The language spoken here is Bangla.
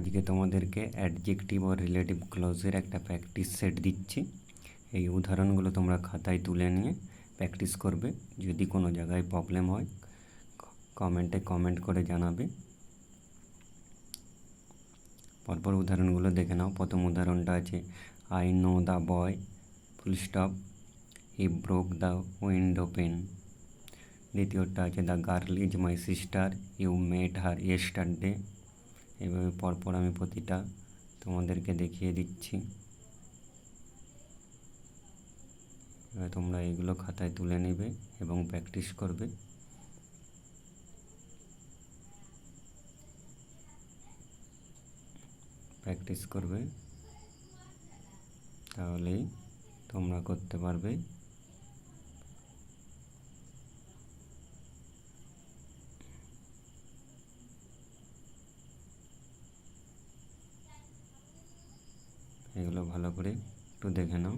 আজকে তোমাদেরকে অ্যাডজেক্টিভ ও রিলেটিভ ক্লজের একটা প্র্যাকটিস সেট দিচ্ছি। এই উদাহরণগুলো তোমরা খাতায় তুলে নিয়ে প্র্যাকটিস করবে। যদি কোনো জায়গায় প্রবলেম হয় কমেন্ট করে জানাবে। পরপর উদাহরণগুলো দেখে নাও। প্রথম উদাহরণটা আছে I know the boy full stop he broke the window pane. দ্বিতীয়টা আছে the girl is my sister you met her yesterday. এইভাবে পরপর আমি প্রতিটা তোমাদেরকে দেখিয়ে দিচ্ছি। এবার তোমরা এইগুলো খাতায় তুলে নেবে এবং প্র্যাকটিস করবে। তাহলেই তোমরা করতে পারবে। এগুলো ভালো করে একটু দেখে নাও।